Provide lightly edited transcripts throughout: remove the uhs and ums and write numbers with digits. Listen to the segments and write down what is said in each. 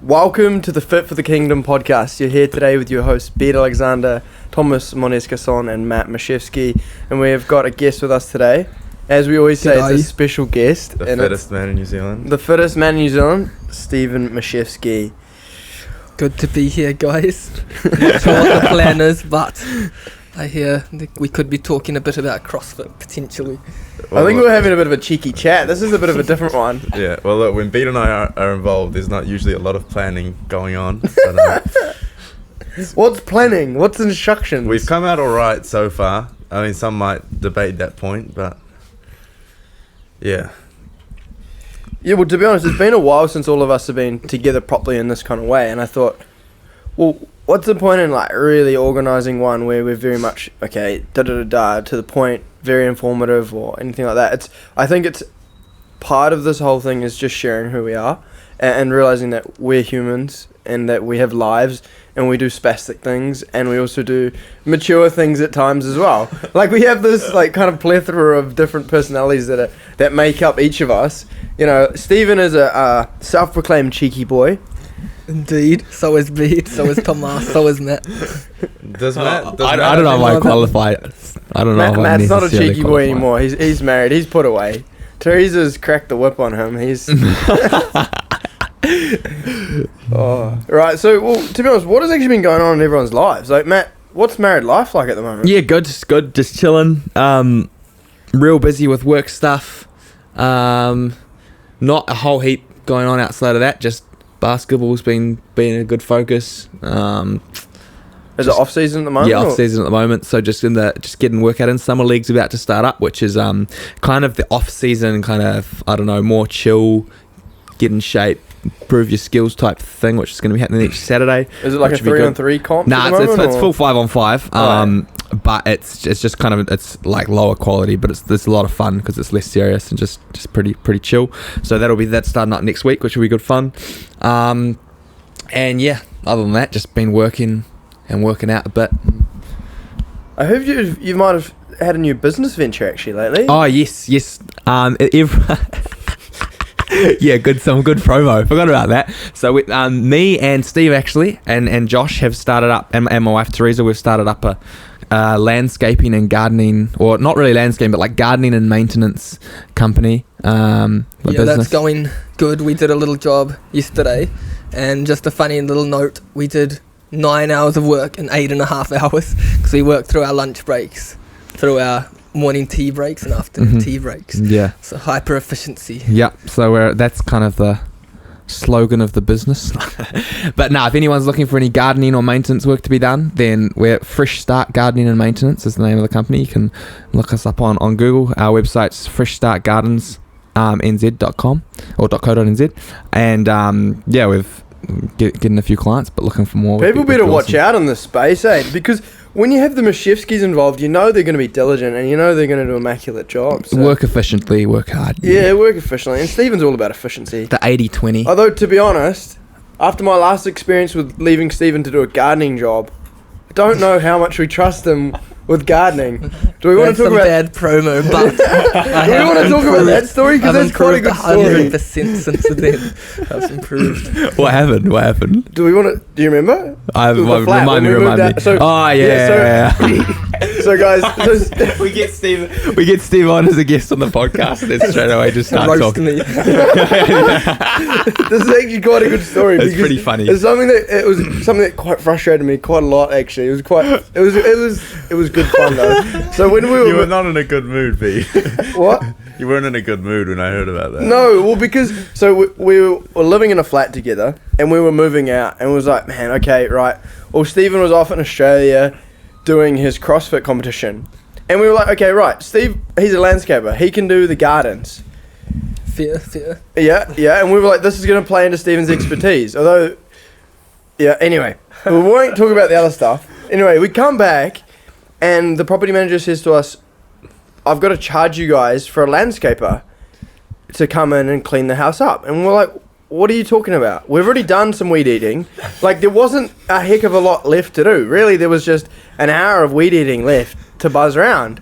Welcome to the Fit for the Kingdom podcast. You're here today with your hosts, Beat Alexander, Thomas Mischewski, and Matt Mischewski. And we have got a guest with us today. As we always say, it's a special guest. The fittest man in New Zealand. The fittest man in New Zealand, Stephen Mischewski. Good to be here, guys. Not sure what the plan is, but I hear we could be talking a bit about CrossFit, potentially. I think we're having a bit of a cheeky chat. This is a bit of a different one. Yeah, well, look, when Beat and I are involved, there's not usually a lot of planning going on. But, What's planning? What's instructions? we've come out all right so far. I mean, some might debate that point, but yeah. Yeah, well, to be honest, it's been a while since all of us have been together properly in this kind of way, and I thought, well, what's the point in like really organising one where we're very much to the point, very informative or anything like that? I think it's part of this whole thing is just sharing who we are and realising that we're humans and that we have lives and we do spastic things and we also do mature things at times as well. Like we have this like kind of plethora of different personalities that make up each of us. You know, Stephen is a self-proclaimed cheeky boy. Indeed. So is Beat, so is Thomas, so is Matt. I don't know if I qualify. I don't know. Matt's not a cheeky boy anymore. He's married. He's put away. Teresa's cracked the whip on him. He's... Right, so, well, to be honest, what has actually been going on in everyone's lives? Like, Matt, what's married life like at the moment? Yeah, good, just chilling. Real busy with work stuff. Not a whole heap going on outside of that. Just basketball's been a good focus. Is it off season at the moment? Yeah, off season at the moment. So just getting workout in. Summer league's about to start up, which is kind of the off season, kind of more chill, get in shape, improve your skills type thing, which is going to be happening next Saturday. Is it like a 3-on-3 comp? Nah, it's full 5-on-5. But it's just kind of, it's like lower quality, but it's a lot of fun because it's less serious and just pretty chill. So that's starting up next week, which will be good fun. And yeah, other than that, just been working out a bit. I heard you might have had a new business venture actually lately. Oh yes. Yeah, some good promo. Forgot about that. So me and Steve actually and Josh have started up, and my wife Teresa, we've started up a landscaping and gardening, or not really landscaping, but like gardening and maintenance company. Business. That's going good. We did a little job yesterday, and just a funny little note, we did 9 hours of work in 8.5 hours because we worked through our lunch breaks, through our morning tea breaks and afternoon tea breaks. Yeah. So hyper efficiency. Yeah. So that's kind of the slogan of the business. But if anyone's looking for any gardening or maintenance work to be done, then we're Fresh Start Gardening and Maintenance is the name of the company. You can look us up on Google. Our website's freshstartgardens.nz.com or .co.nz. And we've getting a few clients, but looking for more. People better watch out in this space, because when you have the Mischewskis involved, you know they're going to be diligent and you know they're going to do immaculate jobs. So. Work efficiently, work hard. Yeah, work efficiently. And Stephen's all about efficiency. The 80-20. Although, to be honest, after my last experience with leaving Stephen to do a gardening job, I don't know how much we trust him with gardening. Do we want to talk about bad promo? But do we want to talk about that story? Because that's quite a good story. 100% since then. That's improved. What happened? Do you remember? Remind me. So, yeah. So guys, we get Steve on as a guest on the podcast. Then straight away just start talking. Me. This is actually quite a good story. It's pretty funny. It's something that quite frustrated me quite a lot. Actually, it was good fun though. So when You were not in a good mood, B. What? You weren't in a good mood when I heard about that. No, well, because we were living in a flat together and we were moving out and it was like, man, okay, right. Well, Stephen was off in Australia doing his CrossFit competition. And we were like, okay, right, Steve, he's a landscaper. He can do the gardens. Fair. Yeah. And we were like, this is going to play into Stephen's expertise. Although, yeah, anyway, we won't talk about the other stuff. Anyway, we come back and the property manager says to us, I've got to charge you guys for a landscaper to come in and clean the house up. And we're like, what are you talking about? We've already done some weed eating. Like, there wasn't a heck of a lot left to do. Really, there was just an hour of weed eating left to buzz around.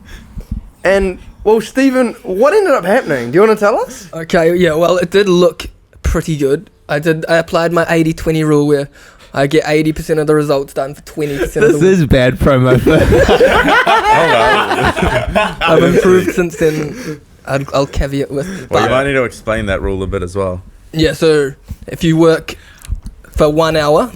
And, well, Stephen, what ended up happening? Do you want to tell us? Okay, yeah, well, it did look pretty good. I applied my 80-20 rule where I get 80% of the results done for 20% of the This is bad promo. I've improved since then. I'll caveat with. Well, you might need to explain that rule a bit as well. Yeah, so if you work for 1 hour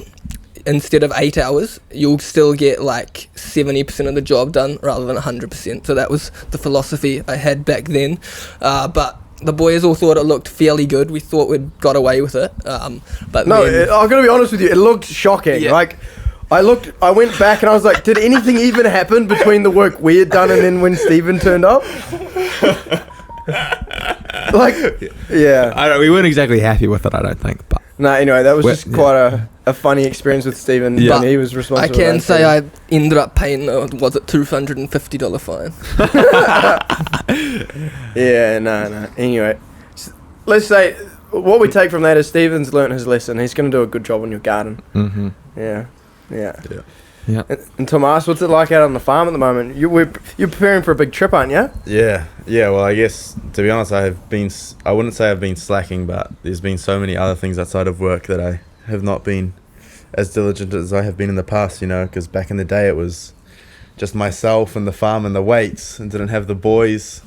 instead of 8 hours, you'll still get like 70% of the job done rather than 100%. So that was the philosophy I had back then. But the boys all thought it looked fairly good. We thought we'd got away with it. But No, then, I'm gonna be honest with you. It looked shocking. Yeah. Like, I went back and I was like, did anything even happen between the work we had done and then when Stephen turned up? Like, yeah. We weren't exactly happy with it, I don't think. But No, anyway, that was Well, just quite a funny experience with Stephen. Yeah. When he was I responsible. can for say that. I ended up paying, was it $250 fine? Yeah, no. Anyway, let's say what we take from that is Stephen's learnt his lesson. He's going to do a good job on your garden. mm-hmm. Yeah. Yeah. And Tomas, what's it like out on the farm at the moment? You're preparing for a big trip, aren't you? Yeah. Well, I guess to be honest, I wouldn't say I've been slacking, but there's been so many other things outside of work that I have not been as diligent as I have been in the past. Because back in the day it was just myself and the farm and the weights, and didn't have the boys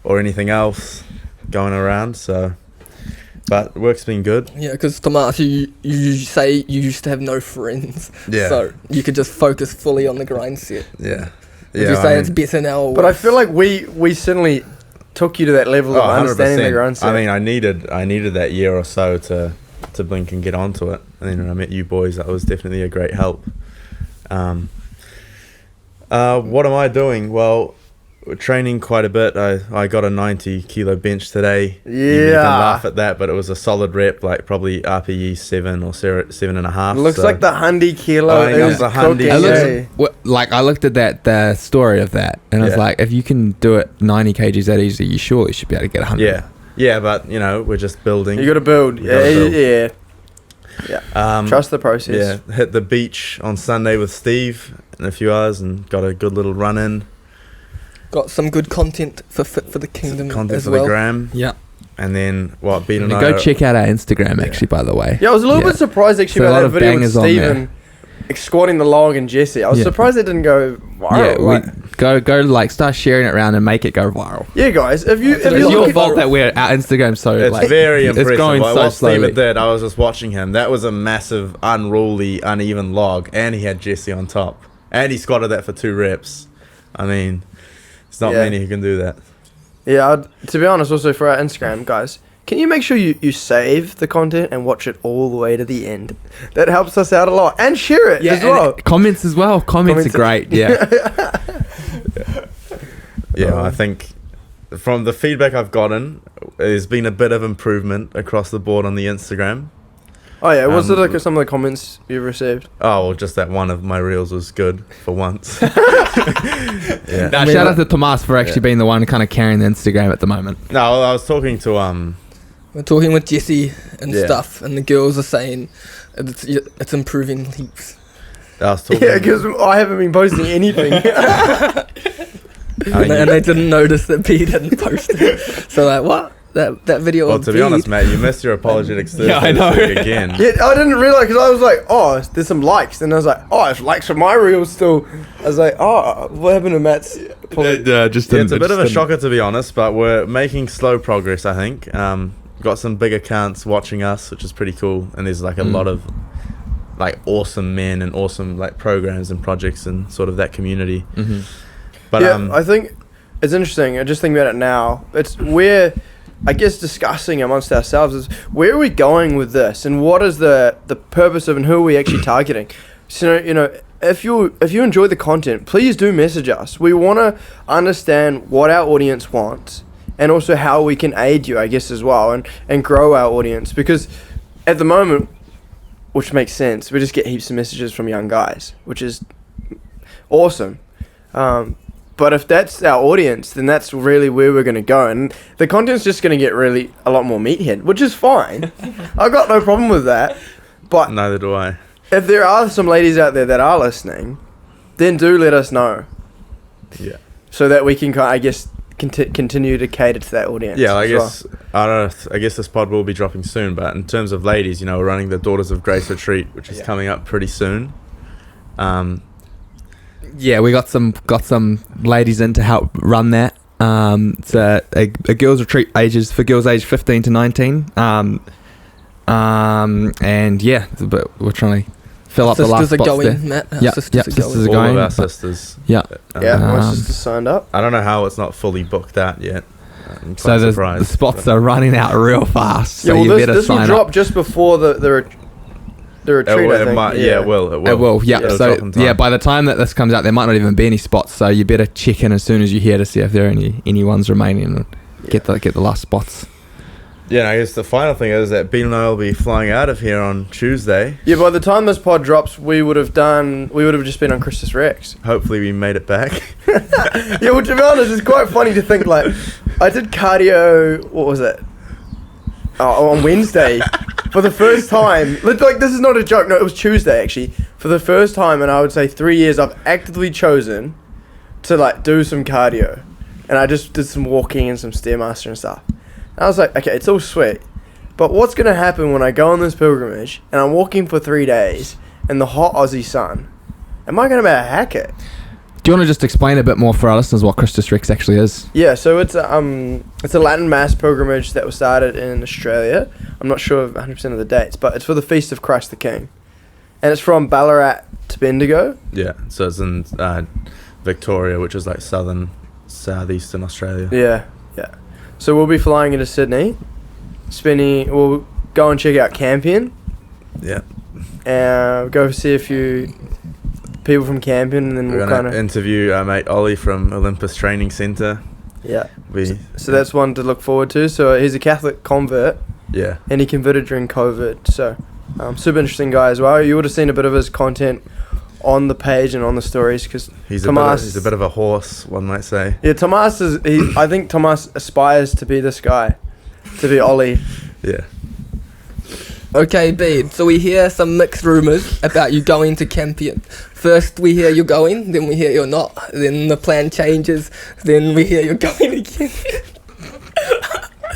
or anything else going around. So, but work's been good. Yeah, because Tomas, you say you used to have no friends. Yeah. So you could just focus fully on the grind set. Yeah. Would you say it's better now? Or But I worse? feel like we certainly took you to that level of understanding the grind set. I mean, I needed that year or so to blink and get onto it. And then when I met you boys, that was definitely a great help. What am I doing? Well, we're training quite a bit. I got a 90 kilo bench today. You can Yeah. laugh at that, but it was a solid rep, like probably RPE 7 or 7.5. Looks so- like the 100 kilo I think is that's the 100, cooking. yeah. eh? I looked at the story of that, and I was Yeah. like, if you can do it 90 kgs that easy, you surely should be able to get 100. Yeah, but we're just building. You got to build. You gotta build. Yeah. Trust the process. Yeah, hit the beach on Sunday with Steve in a few hours and got a good little run in. got some good content for Fit for the Kingdom Content as for well. the gram. Yeah. And then Ben and I Go check out our Instagram, actually, by the way. Yeah, I was a little bit surprised actually So a about lot that of video with bangers on there. Stephen squatting the log and Jesse. I was Yeah. surprised it didn't go viral. Yeah, go like start sharing it around and make it go viral. Yeah, guys, if you It's It's look your at- fault that our Instagram's so It's like very impressive. It's going Like, so what slowly. Steven did, I was just watching him. That was a massive, unruly, uneven log, and he had Jesse on top, and he squatted that for 2 reps. I mean, it's not Yeah. many who can do that. Yeah, to be honest, also for our Instagram, guys, can you make sure you save the content and watch it all the way to the end? That helps us out a lot. And share it as and well. comments as well. Comments are great. Yeah. Yeah, I think from the feedback I've gotten, there's been a bit of improvement across the board on the Instagram. Oh, yeah. What's it Um, like some of the comments you've received? Oh, well, just that one of my reels was good for once. Yeah. Now, shout out to Tomas for actually being the one kind of carrying the Instagram at the moment. No, I was talking to We're talking with Jesse and Yeah. stuff, and the girls are saying it's improving heaps. I was talking. Yeah, because I haven't been posting anything. I mean, And they didn't notice that P didn't post it. So like, what? That video well, of to be P- honest, Matt, you missed your apologetics Thursday Yeah, I know. again. Yeah, I didn't realize because I was like, oh, there's some likes. And I was like, oh, it's likes for my reel still. I was like, oh, what happened to Matt's? Just Yeah, it's a bit of a shocker to be honest, but we're making slow progress. I think got some big accounts watching us, which is pretty cool. And there's like a lot of like awesome men and awesome like programs and projects and sort of that community. Mm-hmm. But Yeah, I think it's interesting. I just think about it now. We're, I guess, discussing amongst ourselves is where are we going with this and what is the purpose of and who are we actually targeting? So, if you enjoy the content, please do message us. We want to understand what our audience wants and also how we can aid you, I guess, as well, and grow our audience. Because at the moment, which makes sense, we just get heaps of messages from young guys, which is awesome. But if that's our audience, then that's really where we're going to go. And the content's just going to get really a lot more meathead, which is fine. I've got no problem with that. But neither do I. if there are some ladies out there that are listening, then do let us know. Yeah. So that we can, I guess, continue to cater to that audience. Yeah, I as guess I don't know. I guess this pod will be dropping soon, but in terms of ladies, we're running the Daughters of Grace retreat, which is coming up pretty soon. Yeah, we got some ladies in to help run that. It's a girls retreat for girls aged 15 to 19. And yeah, but we're trying to fill up the last Sisters are spots going, there. Matt. Our Yeah, sisters are sisters going. are All going. of our but- sisters. Yeah. Yeah, my Um, sister signed up. I don't know how it's not fully booked out yet. I'm So quite the surprised. spots are running out real fast. So Yeah, you well, better this will sign drop up. just before the retreat, I think. It will. It will, yeah. It'll So drop in time. yeah, by the time that this comes out, there might not even be any spots. So you better check in as soon as you hear to see if there are any ones remaining and get the last spots. Yeah, I guess the final thing is that Bean and I will be flying out of here on Tuesday. Yeah, by the time this pod drops, we would have just been on Christus Rex. Hopefully we made it back. Yeah, well, to be honest, it's quite funny to think, like, I did cardio, what was it? On Wednesday. For the first time, like, this is not a joke, no, it was Tuesday, actually. For the first time in, I would say, 3 years, I've actively chosen to, like, do some cardio. And I just did some walking and some Stairmaster and stuff. And I was like, okay, it's all sweet. But what's going to happen when I go on this pilgrimage and I'm walking for 3 days in the hot Aussie sun? Am I going to be able to hack it? Do you want to just explain a bit more for our listeners what Christus Rex actually is? Yeah, so it's a Latin Mass pilgrimage that was started in Australia. I'm not sure of 100% of the dates, but it's for the Feast of Christ the King. And it's from Ballarat to Bendigo. Yeah, so it's in Victoria, which is like southeastern Australia. Yeah. So we'll be flying into Sydney. We'll go and check out Campion. Yeah. Go see a few people from Campion, and then We're we'll going kind to of... interview our mate Ollie from Olympus Training Centre. Yeah. We, So that's one to look forward to. So he's a Catholic convert, yeah. and he converted during COVID. So super interesting guy as well. You would have seen a bit of his content on the page and on the stories, because He's Tomas... a bit of a horse, one might say. Yeah, Tomas is... I think Tomas aspires to be this guy, to be Ollie. Yeah. Okay, Bede, so we hear some mixed rumours about you going to Campion. First we hear you're going, then we hear you're not, then the plan changes, then we hear you're going again.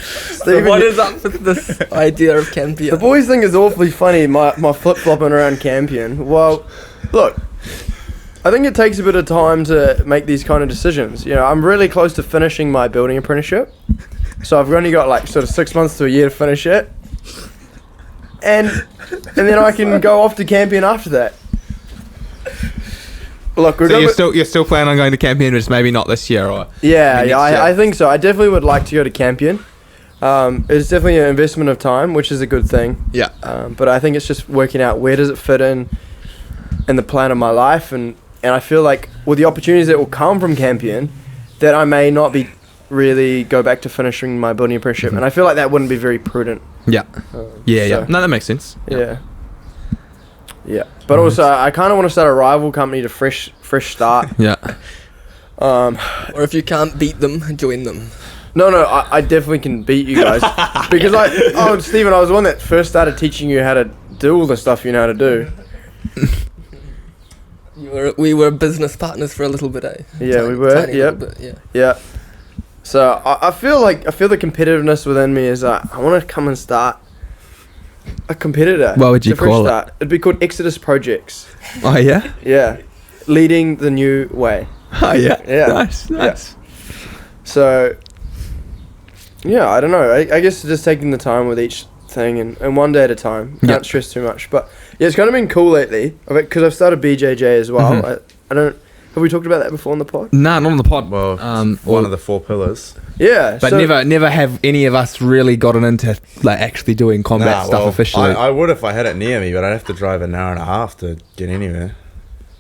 So what is up with this idea of Campion? The boys think it's awfully funny, my flip-flopping around Campion. Well, look, I think it takes a bit of time to make these kind of decisions. I'm really close to finishing my building apprenticeship. So I've only got like sort of 6 months to a year to finish it. And then I can go off to Campion after that. Look, So you're still planning on going to Campion, but just maybe not this year, or Yeah, Maybe yeah, next year. I think so. I definitely would like to go to Campion. It's definitely an investment of time, which is a good thing. yeah. But I think it's just working out where does it fit in the plan of my life, and I feel like with the opportunities that will come from Campion, that I may not be really go back to finishing my building apprenticeship, and I feel like that wouldn't be very prudent. Yeah. Yeah. so, No, that makes sense. Yeah. But also, I kind of want to start a rival company to fresh start. Yeah. Or if you can't beat them, join them. No, I definitely can beat you guys. Because Stephen, I was the one that first started teaching you how to do all the stuff you know how to do. We were business partners for a little bit, eh? Yeah, we were, Tiny yep. little bit, yeah. Yeah. So I feel the competitiveness within me is I want to come and start a competitor. What would you It's a fresh call it? start. It'd be called Exodus Projects. Oh yeah. Yeah. Leading the new way. Oh yeah. Yeah. Nice. So, yeah, I don't know. I guess just taking the time with each thing and one day at a time. Can't Yep. stress too much. But yeah, it's kind of been cool lately because I've started BJJ as well. Mhm. I don't... Have we talked about that before on the pod? Nah, not on the pod. Well, one of the 4 pillars. Yeah. But so, never have any of us really gotten into like actually doing combat stuff officially. I would if I had it near me, but I'd have to drive an hour and a half to get anywhere.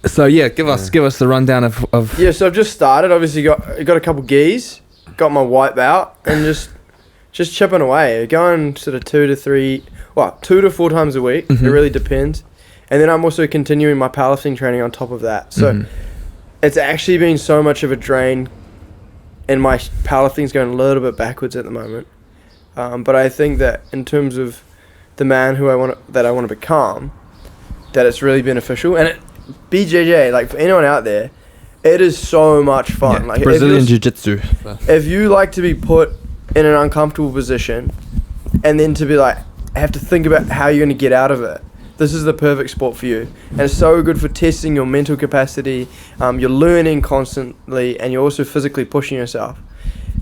So yeah, give us the rundown of Yeah, so I've just started. Obviously got a couple geese, got my white belt, and just chipping away. Going sort of 2 to 4 times a week. Mhm. It really depends. And then I'm also continuing my powerlifting training on top of that. So Mhm. it's actually been so much of a drain, and my powerlifting's going a little bit backwards at the moment. But I think that in terms of the man who I want to become, that it's really beneficial. And BJJ, like for anyone out there, It is so much fun. Yeah, Like Brazilian if, jiu-jitsu. if you like to be put in an uncomfortable position, and then to be like have to think about how you're going to get out of it, this is the perfect sport for you. And it's so good for testing your mental capacity. You're learning constantly, and you're also physically pushing yourself.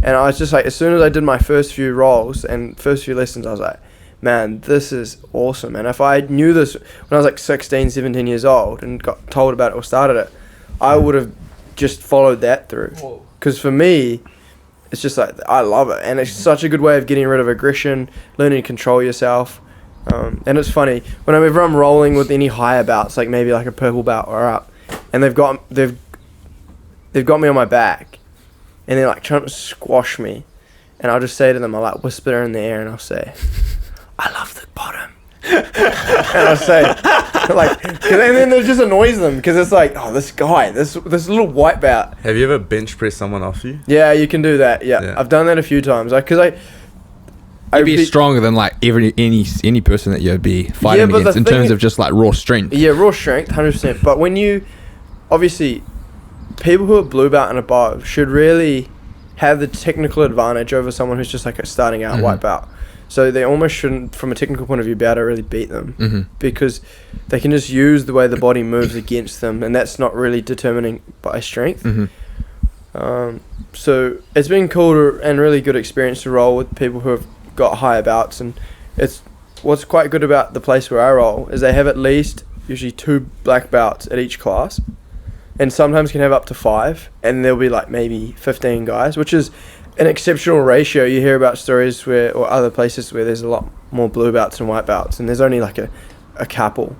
And I was just like, as soon as I did my first few rolls and first few lessons, I was like, man, this is awesome. And if I knew this when I was like 16, 17 years old and got told about it or started it, I would have just followed that through. Because for me, it's just like, I love it. And it's such a good way of getting rid of aggression, learning to control yourself. And it's funny, whenever I'm rolling with any higher bouts, like maybe like a purple belt or up, and they've got me on my back, and they're like trying to squash me, and I'll just say to them, I'll like whisper in the air, and I'll say, I love the bottom. And I'll say, like, and then it just annoys them, because it's like, oh, this guy, this little white belt. Have you ever bench pressed someone off you? Yeah, you can do that. Yeah. I've done that a few times. You'd be stronger than like any person that you'd be fighting against in terms of just like raw strength. Yeah, raw strength, 100%. But when you, obviously, people who are blue belt and above should really have the technical advantage over someone who's just like a starting out white belt. So they almost shouldn't, from a technical point of view, be able to really beat them, because they can just use the way the body moves against them, and that's not really determining by strength. So it's been cool and really good experience to roll with people who have got higher belts, and it's what's quite good about the place where I roll is they have at least usually 2 black belts at each class, and sometimes can have up to 5, and there'll be like maybe 15 guys, which is an exceptional ratio. You hear about stories or other places where there's a lot more blue belts and white belts, and there's only like a couple.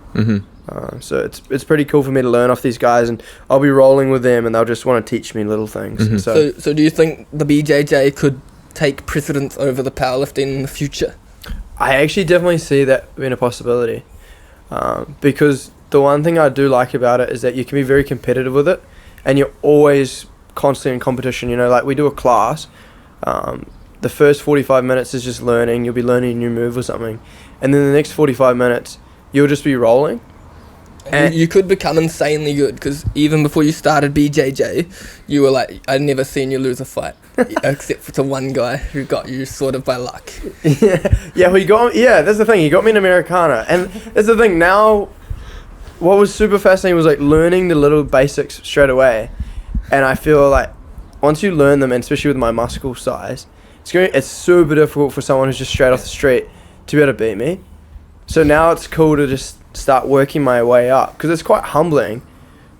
So it's pretty cool for me to learn off these guys, and I'll be rolling with them, and they'll just want to teach me little things. So do you think the BJJ could take precedence over the powerlifting in the future? I actually definitely see that being a possibility, because the one thing I do like about it is that you can be very competitive with it, and you're always constantly in competition. You know, like we do a class, the first 45 minutes is just learning. You'll be learning a new move or something, and then the next 45 minutes you'll just be rolling. And you could become insanely good, because even before you started BJJ, you were like, I'd never seen you lose a fight, except for the one guy who got you sort of by luck. That's the thing. He got me an Americana, and that's the thing. Now, what was super fascinating was like learning the little basics straight away, and I feel like once you learn them, and especially with my muscle size, it's super difficult for someone who's just straight off the street to be able to beat me. So now it's cool to just start working my way up, because it's quite humbling.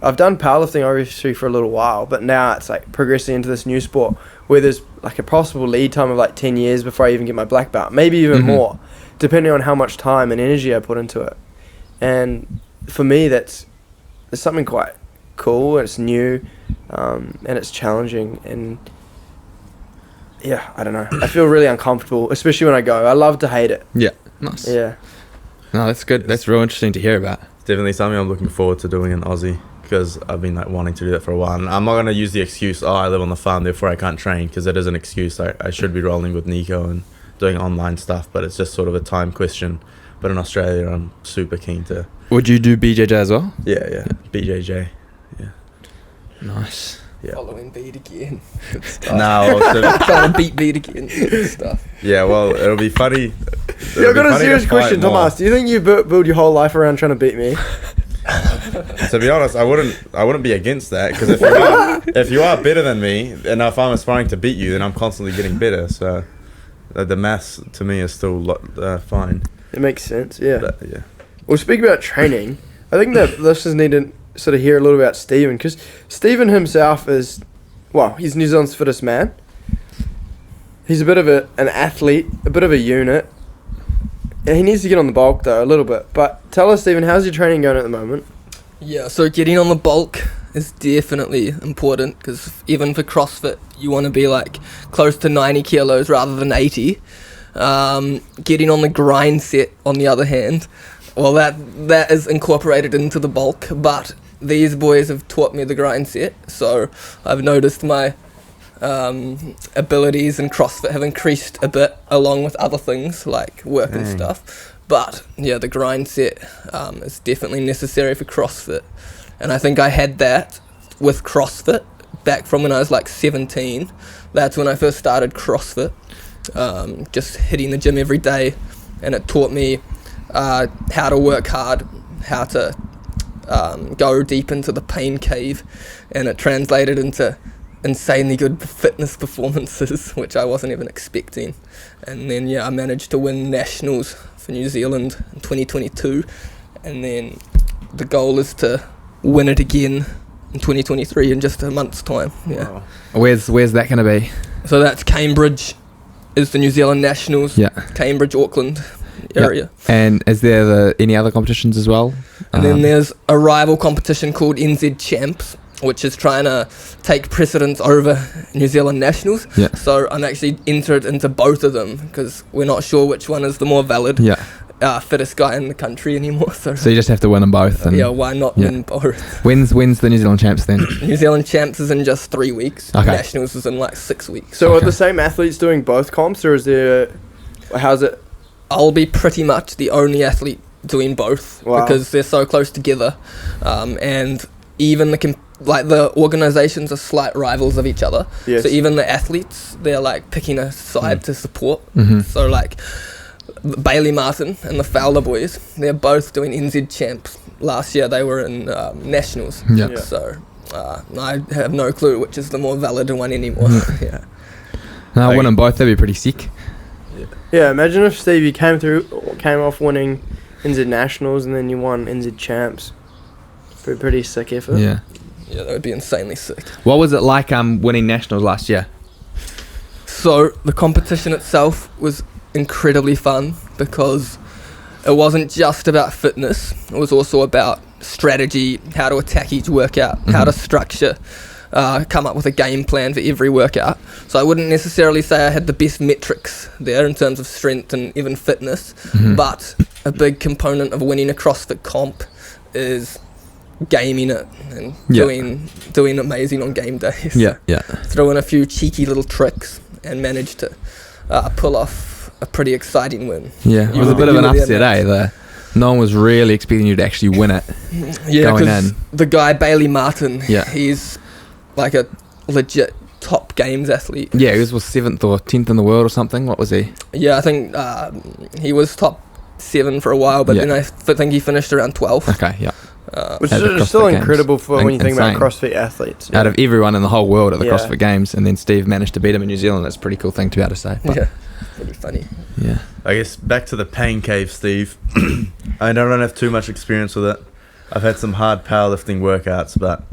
I've done powerlifting obviously for a little while, but now it's like progressing into this new sport where there's like a possible lead time of like 10 years before I even get my black belt, maybe even more, depending on how much time and energy I put into it. And for me, it's something quite cool, and it's new, and it's challenging, and yeah, I don't know. I feel really uncomfortable, especially when I go. I love to hate it. Yeah, nice. Yeah. No, that's good. That's real interesting to hear about. It's definitely something I'm looking forward to doing in Aussie, because I've been like wanting to do that for a while. And I'm not going to use the excuse, I live on the farm, therefore I can't train, because it is an excuse. I should be rolling with Nico and doing online stuff, but it's just sort of a time question. But in Australia, I'm super keen to. Would you do BJJ as well? Yeah. BJJ. Yeah. Nice. Yeah. Following beat again. Good stuff. Trying to beat beat again. Good stuff. Yeah, well, it'll be funny. I've got a serious question, Thomas. Do you think you build your whole life around trying to beat me? To be honest, I wouldn't be against that, because if you are better than me, and if I'm aspiring to beat you, then I'm constantly getting better. So the maths to me is still fine. It makes sense. Yeah. But, yeah. Well, speaking about training, I think that listeners need to sort of hear a little about Stephen, because Stephen himself is, he's New Zealand's fittest man. He's a bit of an athlete, a bit of a unit. He needs to get on the bulk though, a little bit. But tell us, Stephen, how's your training going at the moment? Yeah, so getting on the bulk is definitely important, because even for CrossFit, you want to be like close to 90 kilos rather than 80. Getting on the grind set, on the other hand, well, that is incorporated into the bulk, but these boys have taught me the grind set, so I've noticed my abilities in CrossFit have increased a bit, along with other things like work and stuff. But yeah, the grind set is definitely necessary for CrossFit, and I think I had that with CrossFit back from when I was like 17. That's when I first started CrossFit, just hitting the gym every day, and it taught me how to work hard, how to go deep into the pain cave, and it translated into insanely good fitness performances, which I wasn't even expecting. And then I managed to win nationals for New Zealand in 2022, and then the goal is to win it again in 2023 in just a month's time. Wow. Where's that going to be? So that's Cambridge is the New Zealand nationals. Yeah. Cambridge, Auckland area. And is there any other competitions as well? And then there's a rival competition called NZ Champs, which is trying to take precedence over New Zealand Nationals. Yeah. So I'm actually entered into both of them because we're not sure which one is the more valid, fittest guy in the country anymore. So you just have to win them both. And why not win both? When's the New Zealand Champs then? New Zealand Champs is in just 3 weeks. Okay. Nationals is in like 6 weeks. So are the same athletes doing both comps, or is there? How's it? I'll be pretty much the only athlete doing both because they're so close together, and even the organisations are slight rivals of each other. Yes. So even the athletes, they're like picking a side to support. Mm-hmm. So like Bailey Martin and the Fowler boys, they're both doing NZ Champs. Last year they were in Nationals. Yeah. So I have no clue which is the more valid one anymore. Yeah. No, win them both. That'd be pretty sick. Yeah, imagine if Stevie came off winning NZ Nationals and then you won NZ Champs. Pretty sick effort. Yeah. Yeah, that would be insanely sick. What was it like winning nationals last year? So the competition itself was incredibly fun because it wasn't just about fitness. It was also about strategy, how to attack each workout, how to structure, come up with a game plan for every workout. So I wouldn't necessarily say I had the best metrics there in terms of strength and even fitness, but a big component of winning a CrossFit comp is gaming it and doing amazing on game days. Throw in a few cheeky little tricks and manage to pull off a pretty exciting win. Yeah, it was a bit of an upset, no one was really expecting you to actually win it. Yeah, because the guy Bailey Martin, he's like a legit top games athlete. Yeah, he was 7th or 10th in the world or something. What was he? Yeah, I think he was top 7 for a while, but then I think he finished around 12th. Okay, yeah. Which is still incredible for when you think about CrossFit athletes. Out of everyone in the whole world at the CrossFit Games, and then Steve managed to beat him in New Zealand. That's a pretty cool thing to be able to say. Yeah, pretty funny. Yeah. I guess back to the pain cave, Steve. I don't have too much experience with it. I've had some hard powerlifting workouts, but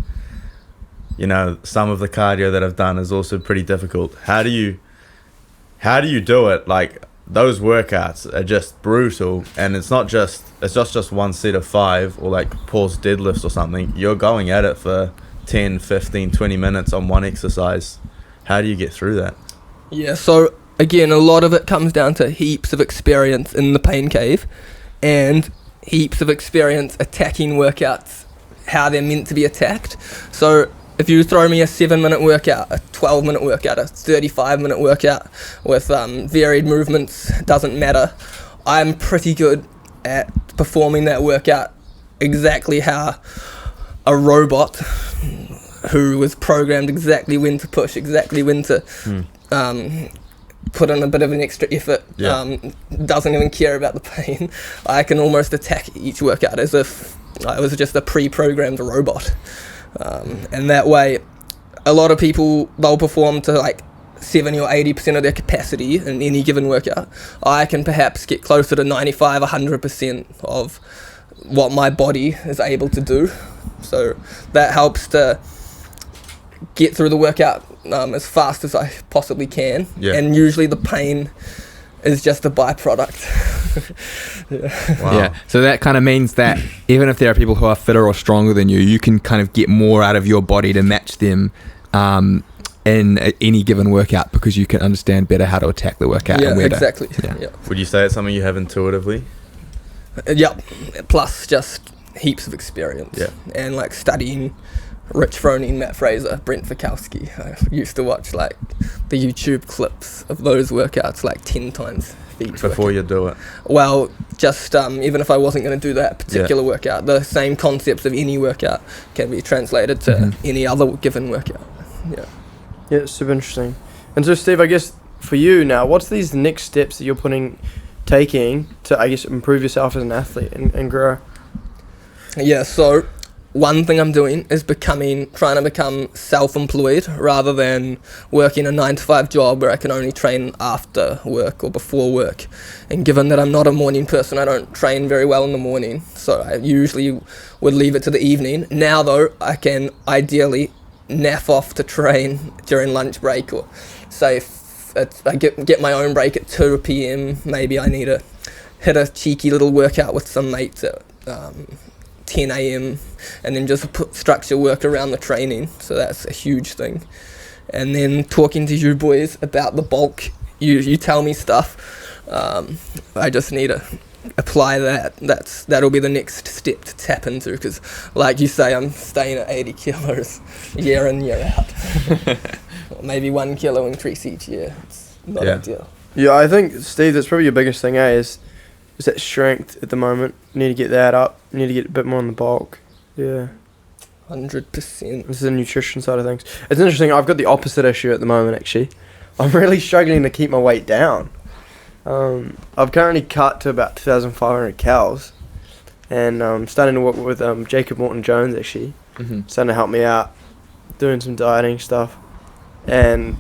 some of the cardio that I've done is also pretty difficult. How do you do it? Like, those workouts are just brutal, and it's not just one set of 5 or like pause deadlifts or something. You're going at it for 10, 15, 20 minutes on one exercise. How do you get through that? Yeah, so again, a lot of it comes down to heaps of experience in the pain cave and heaps of experience attacking workouts, how they're meant to be attacked. So if you throw me a 7-minute workout, a 12-minute workout, a 35-minute workout with varied movements, doesn't matter, I'm pretty good at performing that workout exactly how a robot who was programmed exactly when to push, exactly when to put in a bit of an extra effort, doesn't even care about the pain. I can almost attack each workout as if I was just a pre-programmed robot. And that way, a lot of people, they'll perform to like 70 or 80% of their capacity in any given workout. I can perhaps get closer to 95, 100% of what my body is able to do. So that helps to get through the workout as fast as I possibly can. Yeah. And usually the pain is just a byproduct. Wow. Yeah. So that kind of means that even if there are people who are fitter or stronger than you, you can kind of get more out of your body to match them in any given workout because you can understand better how to attack the workout. Yeah, and where exactly. To, Yeah. Would you say it's something you have intuitively? Yep. Plus just heaps of experience. Yeah. And like studying Rich Froning, Matt Fraser, Brent Fikowski. I used to watch like the YouTube clips of those workouts like 10 times, each before you do it. Well, just even if I wasn't going to do that particular workout, the same concepts of any workout can be translated to any other given workout. Yeah. Yeah, it's super interesting. And so, Steve, I guess for you now, what's these next steps that you're taking to, I guess, improve yourself as an athlete and grow? Yeah, so one thing I'm doing is trying to become self-employed rather than working a 9-to-5 job where I can only train after work or before work. And given that I'm not a morning person, I don't train very well in the morning, so I usually would leave it to the evening. Now though, I can ideally naff off to train during lunch break, or say if I get my own break at 2 p.m, maybe I need to hit a cheeky little workout with some mates at 10 a.m, and then just put structure work around the training. So that's a huge thing. And then talking to you boys about the bulk, you tell me stuff, I just need to apply that. That'll be the next step to tap into, because like you say, I'm staying at 80 kilos year in, year out. Maybe 1 kilo increase each year. It's not ideal. Yeah, I think, Steve, that's probably your biggest thing, is that strength at the moment. You need to get that up. You need to get a bit more on the bulk. Yeah. 100%. This is the nutrition side of things. It's interesting, I've got the opposite issue at the moment, actually. I'm really struggling to keep my weight down. I've currently cut to about 2,500 calories, and I'm starting to work with Jacob Morton-Jones, actually. Starting to help me out, doing some dieting stuff, and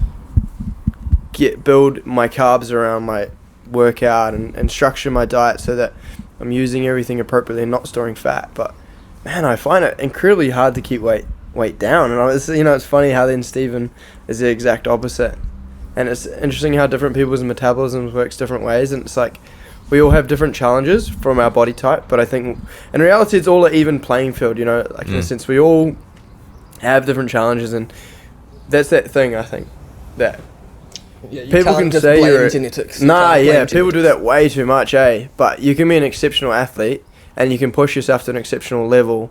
build my carbs around my workout and structure my diet so that I'm using everything appropriately and not storing fat. But man, I find it incredibly hard to keep weight down, and it's funny how then Stephen is the exact opposite. And it's interesting how different people's metabolism works different ways, and it's like we all have different challenges from our body type, but I think in reality it's all an even playing field, in a sense we all have different challenges, and that's that thing, I think, that people can say you're genetics. People do that way too much, but you can be an exceptional athlete and you can push yourself to an exceptional level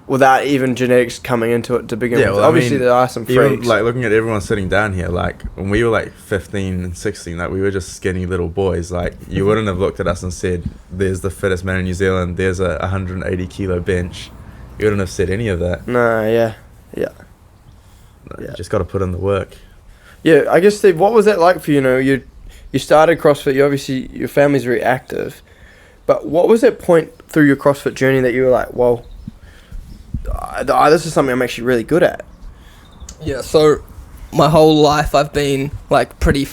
without even genetics coming into it to begin with. Well, obviously there are some freaks. Even like looking at everyone sitting down here, like when we were like 15 and 16, like we were just skinny little boys. Like you wouldn't have looked at us and said, "There's the fittest man in New Zealand. There's a 180 kilo bench." You wouldn't have said any of that. No, yeah. You just got to put in the work. Yeah, I guess, Steve, what was that like for you? You started CrossFit. You obviously, your family's very active, but what was that point through your CrossFit journey that you were like, well, this is something I'm actually really good at? Yeah, so my whole life I've been like pretty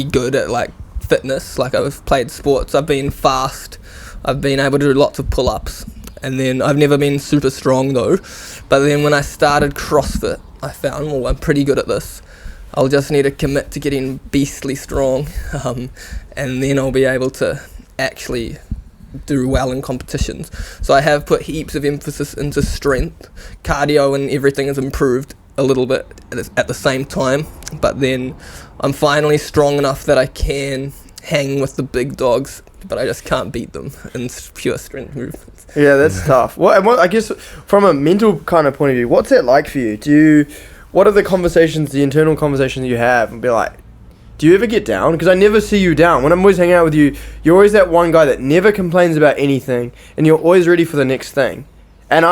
good at like fitness. Like I've played sports, I've been fast, I've been able to do lots of pull-ups, and then I've never been super strong though. But then when I started CrossFit, I found, well, I'm pretty good at this. I'll just need to commit to getting beastly strong, and then I'll be able to actually do well in competitions. So I have put heaps of emphasis into strength. Cardio and everything has improved a little bit at the same time, but then I'm finally strong enough that I can hang with the big dogs, but I just can't beat them in pure strength movements. Yeah, that's tough. What I guess from a mental kind of point of view, what's it like for you? What are the conversations, the internal conversations you have, and be like, do you ever get down? Because I never see you down. When I'm always hanging out with you, you're always that one guy that never complains about anything, and you're always ready for the next thing. And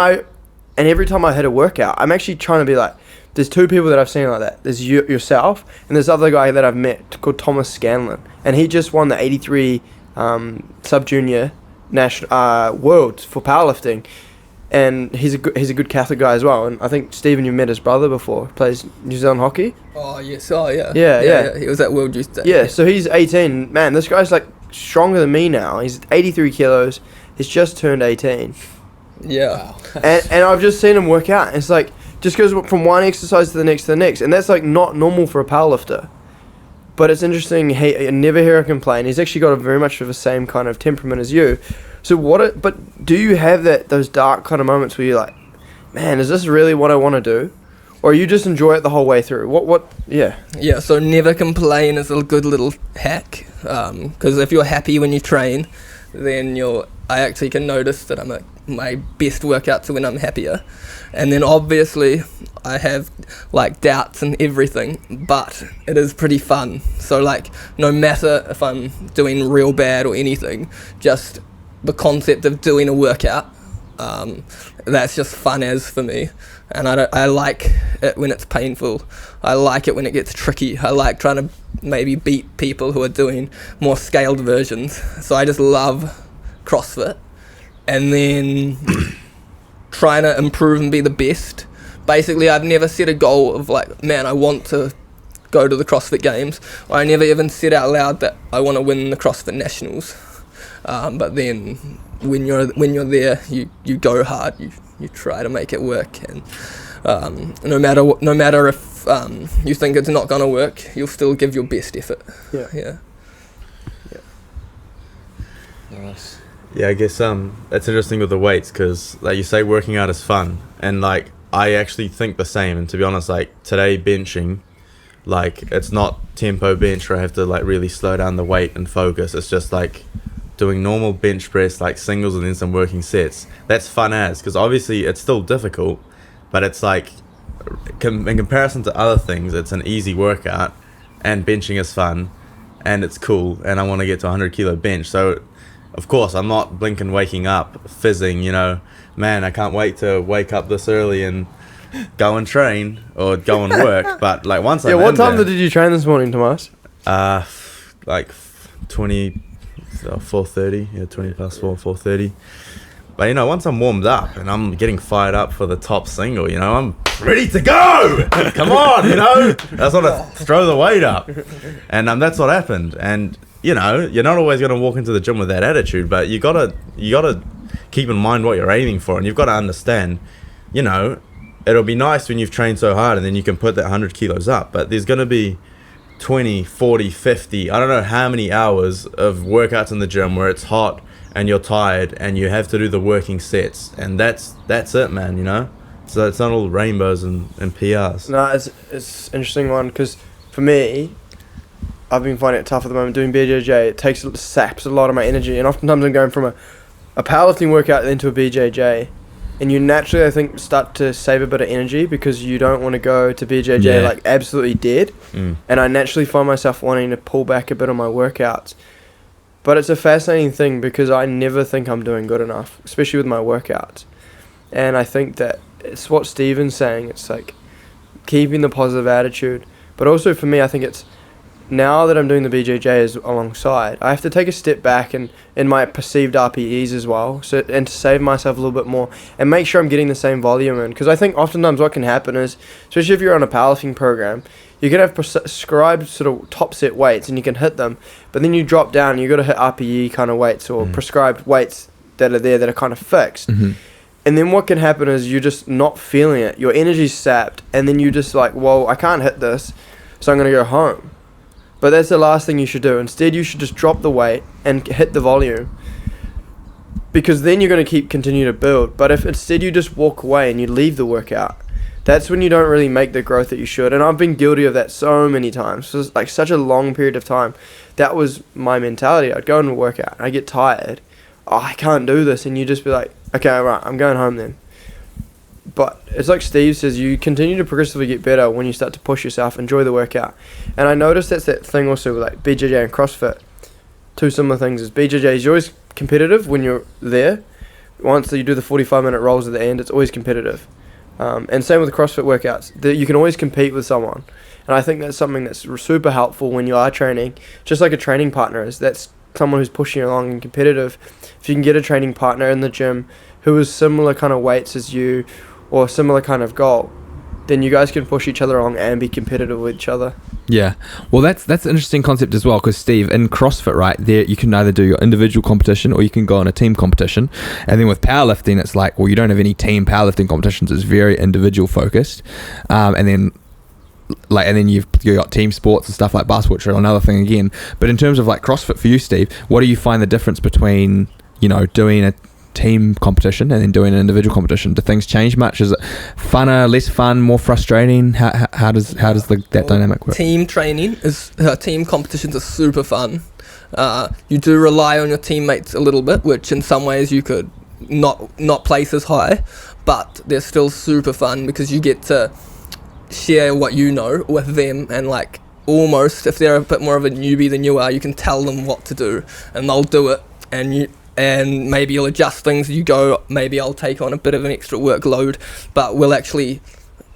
every time I hit a workout, I'm actually trying to be like, there's two people that I've seen like that. There's yourself, and there's other guy that I've met called Thomas Scanlon, and he just won the 83 sub-junior national worlds for powerlifting. And he's a good Catholic guy as well. And I think, Stephen, you met his brother before. Plays New Zealand hockey. Oh, yes. Oh, yeah. Yeah. He was at World Youth Day. Yeah, so he's 18. Man, this guy's like stronger than me now. He's 83 kilos. He's just turned 18. Yeah. Wow. and I've just seen him work out. It's like, just goes from one exercise to the next to the next. And that's like not normal for a powerlifter. But it's interesting. I never hear him complain. He's actually got very much of the same kind of temperament as you. So but do you have those dark kind of moments where you're like, man, is this really what I want to do? Or you just enjoy it the whole way through? Yeah, so never complain is a good little hack. Because if you're happy when you train, then I actually can notice that I'm a my best workouts are when I'm happier. And then obviously I have like doubts and everything, but it is pretty fun. So like no matter if I'm doing real bad or anything, just the concept of doing a workout, that's just fun as for me. And I like it when it's painful. I like it when it gets tricky. I like trying to maybe beat people who are doing more scaled versions. So I just love CrossFit. And then trying to improve and be the best. Basically, I've never set a goal of like, man, I want to go to the CrossFit Games. Or I never even said out loud that I want to win the CrossFit Nationals. But then when you're there, you go hard. You try to make it work, and no matter if you think it's not gonna work, you'll still give your best effort. Yeah. Nice. Yeah, I guess it's interesting with the weights because, like you say, working out is fun, and like I actually think the same. And to be honest, like today benching, like it's not tempo bench where I have to like really slow down the weight and focus. It's just like doing normal bench press, like singles and then some working sets. That's fun as, because obviously it's still difficult, but it's like in comparison to other things, it's an easy workout, and benching is fun and it's cool, and I want to get to 100 kilo bench. So of course I'm not blinking waking up fizzing, you know, man, I can't wait to wake up this early and go and train or go and work. But like once I'm what time did you train this morning, Tomas? Like 4:30, 20 past 4:30. But you know, once I'm warmed up and I'm getting fired up for the top single, you know, I'm ready to go. Come on, you know, I just want to throw the weight up, and that's what happened. And you know, you're not always going to walk into the gym with that attitude, but you gotta keep in mind what you're aiming for, and you've got to understand, you know, it'll be nice when you've trained so hard and then you can put that 100 kilos up, but there's going to be 20, 40, 50, I don't know how many hours of workouts in the gym where it's hot and you're tired and you have to do the working sets, and that's it, man, you know. So it's not all rainbows and PRs. No, it's an interesting one, because for me, I've been finding it tough at the moment doing BJJ. It saps a lot of my energy, and oftentimes I'm going from a powerlifting workout into a BJJ, and you naturally, I think, start to save a bit of energy because you don't want to go to BJJ like absolutely dead. And I naturally find myself wanting to pull back a bit on my workouts. But it's a fascinating thing because I never think I'm doing good enough, especially with my workouts. And I think that it's what Steven's saying. It's like keeping the positive attitude. But also for me, I think it's now that I'm doing the BJJs alongside, I have to take a step back and in my perceived RPEs as well, and to save myself a little bit more and make sure I'm getting the same volume in. Because I think oftentimes what can happen is, especially if you're on a powerlifting program, you can have prescribed sort of top set weights and you can hit them, but then you drop down and you got to hit RPE kind of weights or prescribed weights that are there that are kind of fixed. And then what can happen is you're just not feeling it. Your energy's sapped, and then you just like, well, I can't hit this, so I'm going to go home. But that's the last thing you should do. Instead, you should just drop the weight and hit the volume, because then you're going to continue to build. But if instead you just walk away and you leave the workout, that's when you don't really make the growth that you should. And I've been guilty of that so many times. So it's like such a long period of time. That was my mentality. I'd go into a workout, I get tired. Oh, I can't do this. And you just be like, okay, right, I'm going home then. But it's like Steve says, you continue to progressively get better when you start to push yourself, enjoy the workout. And I noticed that's that thing also with like BJJ and CrossFit. Two similar things is BJJ is always competitive when you're there. Once you do the 45-minute rolls at the end, it's always competitive. And same with CrossFit workouts. You can always compete with someone. And I think that's something that's super helpful when you are training, just like a training partner is. That's someone who's pushing you along and competitive. If you can get a training partner in the gym who is similar kind of weights as you or similar kind of goal, then you guys can push each other along and be competitive with each other. Yeah, well, that's an interesting concept as well, because Steve, in CrossFit, right, there you can either do your individual competition or you can go on a team competition. And then with powerlifting, it's like, well, you don't have any team powerlifting competitions. It's very individual focused. And then you've got team sports and stuff like basketball, which are another thing again. But in terms of like CrossFit for you, Steve, what do you find the difference between, you know, doing a team competition and then doing an individual competition? Do things change much? Is it funner, less fun, more frustrating? How does that dynamic work? Team training team competitions are super fun. You do rely on your teammates a little bit, which in some ways you could not place as high, but they're still super fun because you get to share what you know with them, and like almost if they're a bit more of a newbie than you are, you can tell them what to do and they'll do it, and maybe you'll adjust things. You go, maybe I'll take on a bit of an extra workload, but we'll actually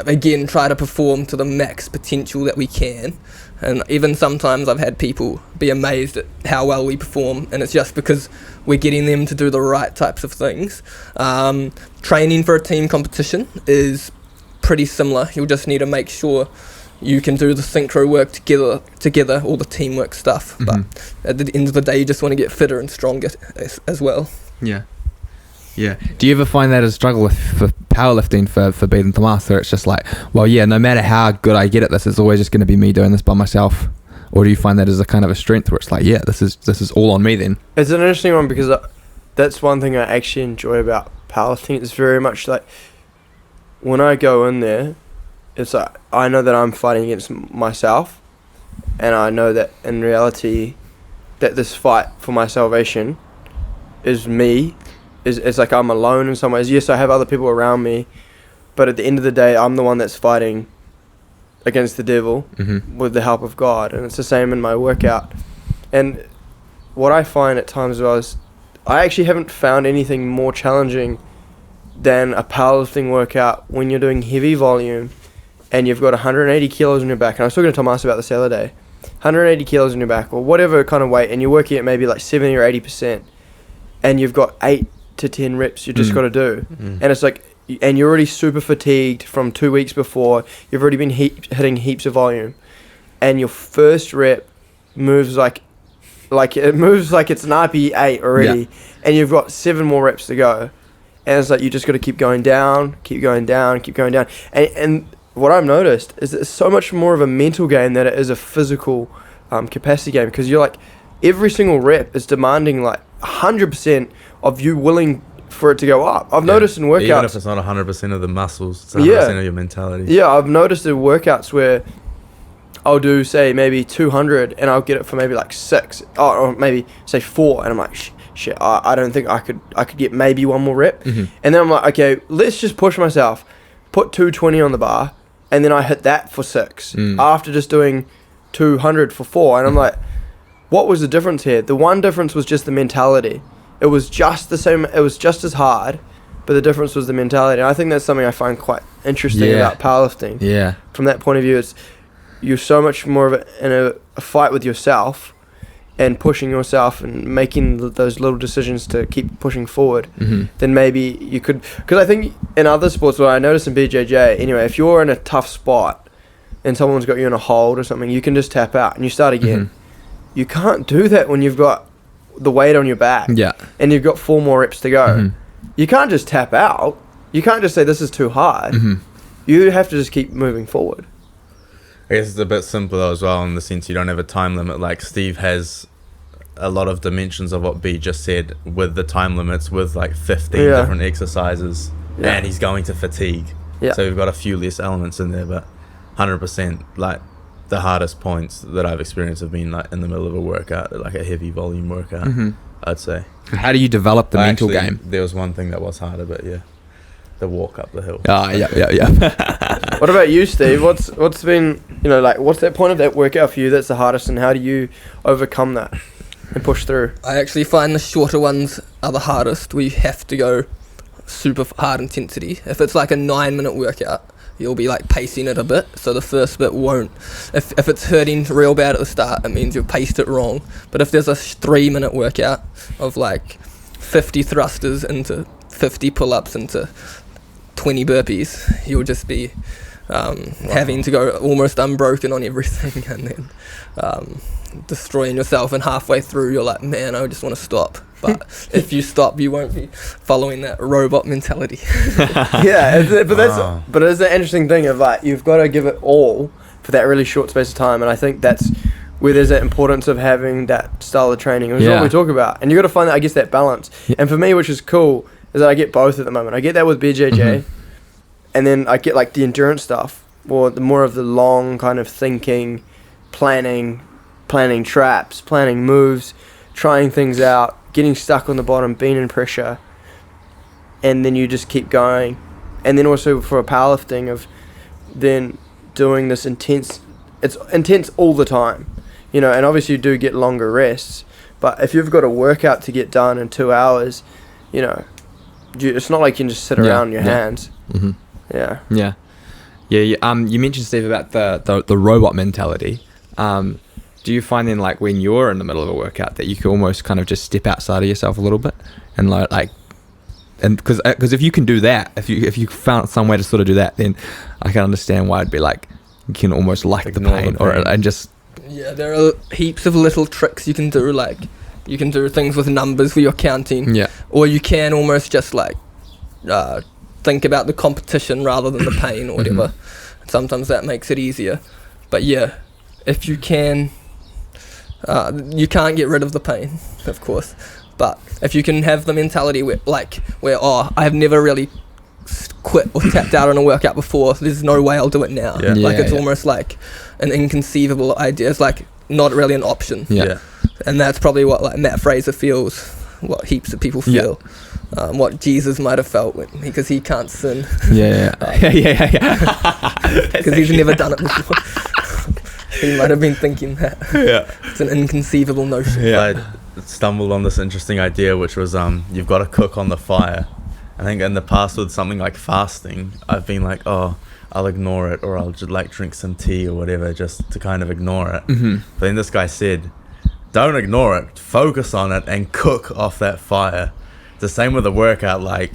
again try to perform to the max potential that we can. And even sometimes I've had people be amazed at how well we perform, and it's just because we're getting them to do the right types of things. Training for a team competition is pretty similar. You'll just need to make sure you can do the synchro work together, all the teamwork stuff. But at the end of the day, you just want to get fitter and stronger as well. Yeah. Do you ever find that a struggle for powerlifting for Beat and Tomas, or it's just like, well, yeah, no matter how good I get at this, it's always just going to be me doing this by myself? Or do you find that as a kind of a strength where it's like, yeah, this is all on me then? It's an interesting one because that's one thing I actually enjoy about powerlifting. It's very much like when I go in there, it's like I know that I'm fighting against myself, and I know that in reality that this fight for my salvation is me. It's like I'm alone in some ways. Yes, I have other people around me, but at the end of the day, I'm the one that's fighting against the devil with the help of God. And it's the same in my workout. And what I find at times was I actually haven't found anything more challenging than a powerlifting workout when you're doing heavy volume and you've got 180 kilos on your back. And I was talking to Tomas about this the other day. 180 kilos on your back or whatever kind of weight, and you're working at maybe like 70 or 80%, and you've got 8 to 10 reps you just got to do. And it's like, and you're already super fatigued from 2 weeks before. You've already been hitting heaps of volume, and your first rep moves like it moves like it's an RP8 already, and you've got 7 more reps to go, and it's like you just got to keep going down. And what I've noticed is that it's so much more of a mental game than it is a physical capacity game, because you're like, every single rep is demanding like 100% of you willing for it to go up. I've noticed in workouts, even if it's not 100% of the muscles, it's 100% of your mentality. Yeah, I've noticed in workouts where I'll do, say, maybe 200 and I'll get it for maybe like 6, or maybe say 4, and I'm like, shit, I don't think I could get maybe one more rep. And then I'm like, okay, let's just push myself, put 220 on the bar, and then I hit that for 6 after just doing 200 for 4. And I'm like, what was the difference here? The one difference was just the mentality. It was just the same. It was just as hard, but the difference was the mentality. And I think that's something I find quite interesting about powerlifting. Yeah. From that point of view, you're so much more of in a fight with yourself, and pushing yourself and making those little decisions to keep pushing forward. Then maybe you could, because I think in other sports, what I noticed in BJJ, anyway, if you're in a tough spot and someone's got you in a hold or something, you can just tap out and you start again. You can't do that when you've got the weight on your back and you've got 4 more reps to go. You can't just tap out. You can't just say this is too hard. You have to just keep moving forward. I guess it's a bit simpler as well, in the sense you don't have a time limit. Like Steve has a lot of dimensions of what B just said with the time limits, with like 15 different exercises, and he's going to fatigue. So we've got a few less elements in there, but 100%, like the hardest points that I've experienced have been like in the middle of a workout, like a heavy volume workout, I'd say. How do you develop the mental game? There was one thing that was harder, but the walk up the hill. What about you, Steve? What's been, like, what's that point of that workout for you that's the hardest, and how do you overcome that and push through? I actually find the shorter ones are the hardest, where you have to go super hard intensity. If it's like a 9-minute workout, you'll be like pacing it a bit, so the first bit won't. If it's hurting real bad at the start, it means you've paced it wrong. But if there's a 3-minute workout of like 50 thrusters into 50 pull-ups into 20 burpees, you'll just be having to go almost unbroken on everything, and then destroying yourself, and halfway through you're like, man, I just want to stop. But if you stop, you won't be following that robot mentality. But it's an interesting thing of like, you've got to give it all for that really short space of time, and I think that's where there's that importance of having that style of training, which is what we talk about, and you got to find that, I guess, that balance. And for me, which is cool, is that I get both at the moment. I get that with BJJ, and then I get like the endurance stuff, or the more of the long kind of thinking, planning traps, planning moves, trying things out, getting stuck on the bottom, being in pressure. and then you just keep going. And then also for powerlifting of then doing this intense, it's intense all the time, you know, and obviously you do get longer rests, but if you've got a workout to get done in 2 hours, you know, it's not like you can just sit around your hands. Mm-hmm. Yeah. Yeah. You mentioned, Steve, about the robot mentality. Do you find then, like, when you're in the middle of a workout that you can almost kind of just step outside of yourself a little bit and and because if you can do that, if you found some way to sort of do that, then I can understand why it'd be like you can almost like the pain. And just there are heaps of little tricks you can do, like you can do things with numbers where you're counting, or you can almost just like think about the competition rather than the pain or whatever. Sometimes that makes it easier, but if you can, you can't get rid of the pain, of course. But if you can have the mentality where I have never really quit or tapped out on a workout before, there's no way I'll do it now. It's almost like an inconceivable idea. It's like not really an option. And that's probably what like Matt Fraser feels, what heaps of people feel. What Jesus might have felt because he can't sin. Because he's never done it before. He might have been thinking that. It's an inconceivable notion. I stumbled on this interesting idea, which was you've got to cook on the fire. I think in the past with something like fasting, I've been like, oh, I'll ignore it, or I'll just like drink some tea or whatever just to kind of ignore it. But then this guy said, don't ignore it, focus on it and cook off that fire. It's the same with the workout, like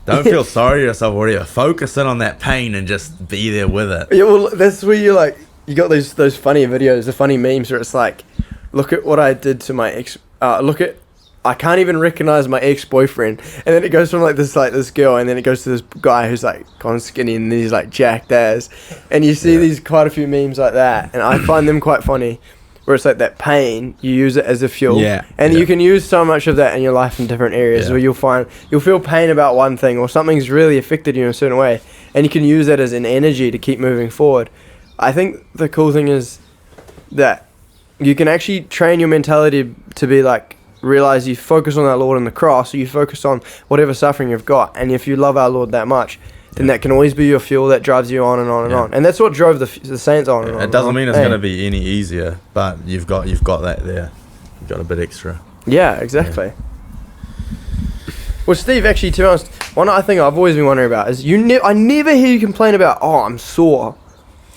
don't feel sorry for yourself or whatever, focus in on that pain and just be there with it. Yeah, well, that's where you like, you got those funny videos, the funny memes where it's like, look at what I did to my ex, I can't even recognize my ex-boyfriend, and then it goes from like this girl, and then it goes to this guy who's like gone skinny, and then he's like jacked as, and you see these quite a few memes like that, and I find them quite funny, where it's like that pain, you use it as a fuel, and you can use so much of that in your life in different areas, where you'll feel pain about one thing, or something's really affected you in a certain way, and you can use that as an energy to keep moving forward. I think the cool thing is that you can actually train your mentality to be like, realize you focus on that Lord and the cross, or you focus on whatever suffering you've got, and if you love our Lord that much, then that can always be your fuel that drives you on and on and on, and that's what drove the saints on and on. It doesn't mean it's going to be any easier, but you've got that there, you've got a bit extra. Exactly. Well, Steve, actually, to be honest, one thing I've always been wondering about is I never hear you complain about, oh, I'm sore.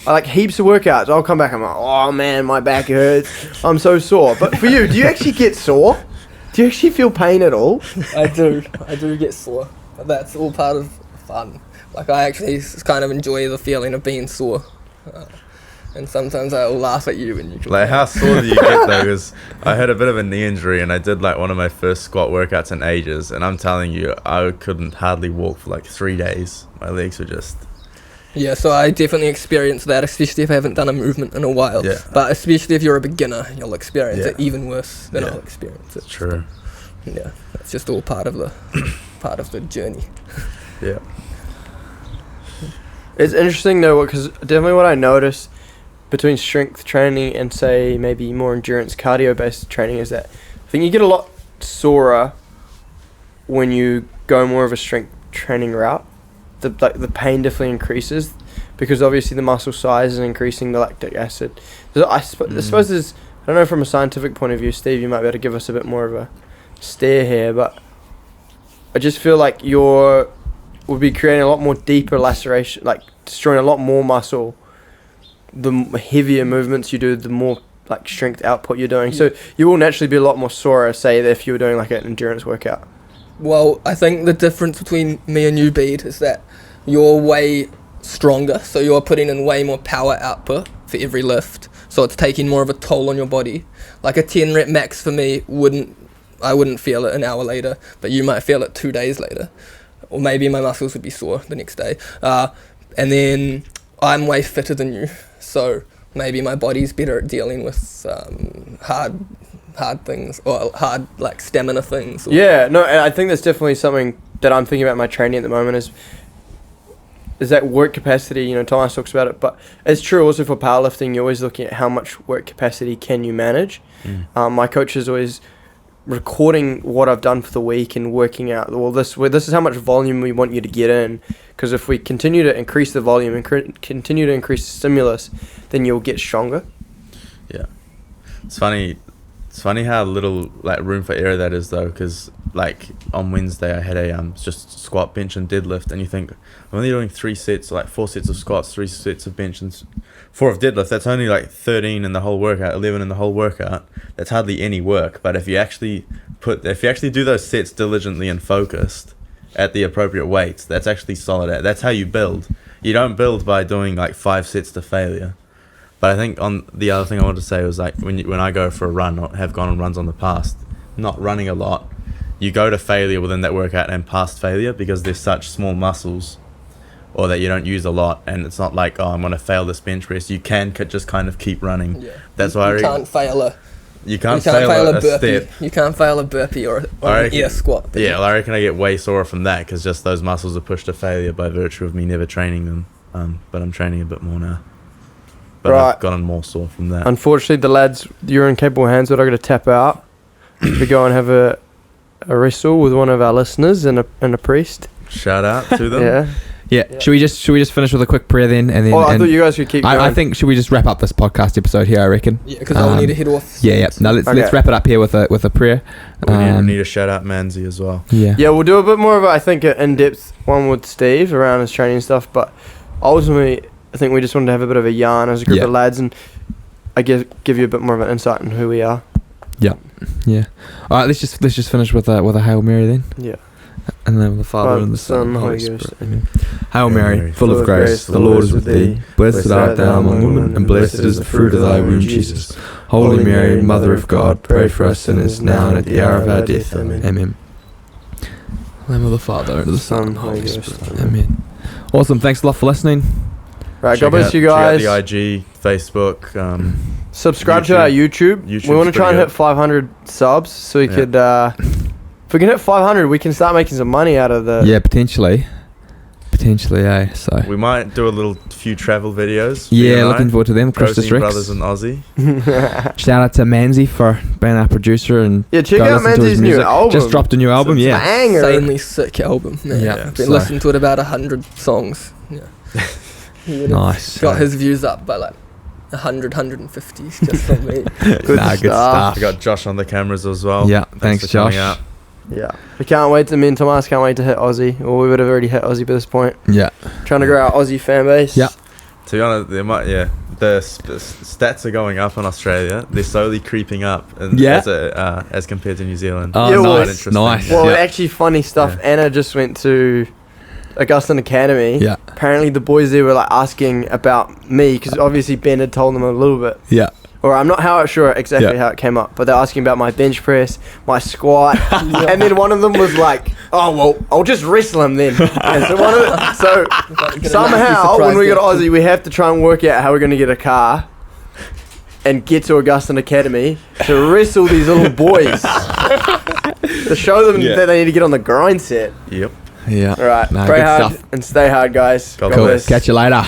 I like heaps of workouts, I'll come back, I'm like, oh man, my back hurts, I'm so sore. But for you, do you actually get sore? Do you actually feel pain at all? I do get sore, but that's all part of fun. Like, I actually kind of enjoy the feeling of being sore, and sometimes I'll laugh at you when you like, how sore do you get though? Because I had a bit of a knee injury, and I did like one of my first squat workouts in ages, and I'm telling you, I couldn't hardly walk for like 3 days. My legs were just... Yeah, so I definitely experience that, especially if I haven't done a movement in a while. But especially if you're a beginner, you'll experience it even worse than I'll experience it. True. Yeah, that's just all part of the journey. Yeah. It's interesting though, because definitely what I notice between strength training and say maybe more endurance cardio based training is that I think you get a lot sorer when you go more of a strength training route. The pain definitely increases because obviously the muscle size is increasing the lactic acid. So I suppose there's, I don't know, from a scientific point of view, Steve, you might be able to give us a bit more of a stare here, but I just feel like would be creating a lot more deeper laceration, like destroying a lot more muscle. The heavier movements you do, the more like strength output you're doing. So you will naturally be a lot more sore, say, if you were doing like an endurance workout. Well, I think the difference between me and you, Bede, is that you're way stronger, so you're putting in way more power output for every lift, so it's taking more of a toll on your body. Like a 10 rep max for me I wouldn't feel it an hour later, but you might feel it 2 days later, or maybe my muscles would be sore the next day. And then I'm way fitter than you, so maybe my body's better at dealing with hard things, or hard like stamina things. And I think that's definitely something that I'm thinking about my training at the moment is that work capacity. You know, Thomas talks about it, but it's true also for powerlifting. You're always looking at how much work capacity can you manage. My coaches always recording what I've done for the week and working out, well, this is how much volume we want you to get in. Because if we continue to increase the volume and continue to increase the stimulus, then you'll get stronger. Yeah. It's funny how little like room for error that is though, because like on Wednesday I had a just squat, bench and deadlift, and you think I'm only doing 3 sets, like 4 sets of squats, 3 sets of bench and 4 of deadlift. That's only like 13 in the whole workout, 11 in the whole workout. That's hardly any work. But if you actually do those sets diligently and focused at the appropriate weights, that's actually solid. That's how you build. You don't build by doing like 5 sets to failure. But I think on the other thing I wanted to say was like when I go for a run or have gone on runs on the past, not running a lot, you go to failure within that workout and past failure because there's such small muscles or that you don't use a lot, and it's not like, oh, I'm going to fail this bench press. You can just kind of keep running. Yeah. That's why you can't fail a a burpee. step. You can't fail a burpee or an air squat. Yeah, well, I reckon I get way sore from that because just those muscles are pushed to failure by virtue of me never training them. But I'm training a bit more now. But Right. I've gotten more sore from that. Unfortunately, the lads, you're in capable hands, but I've got to tap out to go and have a wrestle with one of our listeners and a priest. Shout out to them. Yeah. Yeah. Should we just finish with a quick prayer then, and then? Oh, I thought you guys could keep going. I think should we just wrap up this podcast episode here? I reckon. Yeah, because I'll need to head off. Yeah. No, let's wrap it up here with a prayer. We need to shout out Manzi as well. Yeah. Yeah, we'll do a bit more of I think an in-depth one with Steve around his training stuff, but ultimately I think we just wanted to have a bit of a yarn as a group of lads, and I guess give you a bit more of an insight on who we are. Yeah. Yeah. All right. Let's just finish with a Hail Mary then. Yeah. And then the Father and the Son and the Holy Ghost. Spirit. Amen. Hail Mary, full of grace, the Lord is with thee. Blessed art thou among women, and blessed is the fruit of thy womb, Jesus. Holy Mary, Mother of God, pray for us sinners now and at the hour of our death. Amen. Amen. In the name of the Father and of the Son and the Holy Spirit. Amen. Awesome. Thanks a lot for listening. Right, God bless you guys. Check out the IG, Facebook. Subscribe to our YouTube. YouTube's We want to try and pretty hit 500 subs so we could. If we can hit 500, we can start making some money out of the. Yeah, potentially, So We might do a few travel videos. Yeah, looking forward to them. Chris Christus Rex. Brothers and Aussie. Shout out to Manzi for being our producer and check go out listen to his Manzi's new music. album. Just dropped a new album. It's Yeah, banger. Insanely sick album. Yeah. I've been listening to it about 100 songs. Yeah. He would've Nice. got his views up by like 150 just from me. Good stuff. We got Josh on the cameras as well. Yeah, thanks for coming Josh. out. Yeah. We can't wait to, me and Tomas can't wait to hit Aussie. Or we would have already hit Aussie by this point. Yeah, Trying to grow our Aussie fan base. Yeah. To be honest, the stats are going up in Australia. They're slowly creeping up, as compared to New Zealand. Oh, Yeah, well, Quite nice. Well, Yeah. actually, funny stuff. Yeah. Anna just went to Augustine Academy. Yeah. Apparently, the boys there were like asking about me because obviously Ben had told them a little bit. Yeah. Or I'm not sure exactly how it came up, but they're asking about my bench press, my squat, and then one of them was like, "Oh well, I'll just wrestle him then." And so somehow when we got to Aussie, we have to try and work out how we're going to get a car and get to Augustine Academy to wrestle these little boys to show them that they need to get on the grind set. Yep. Yeah. All right, No, pray good hard stuff. and stay hard, guys. God God Cool. bless. Catch you later.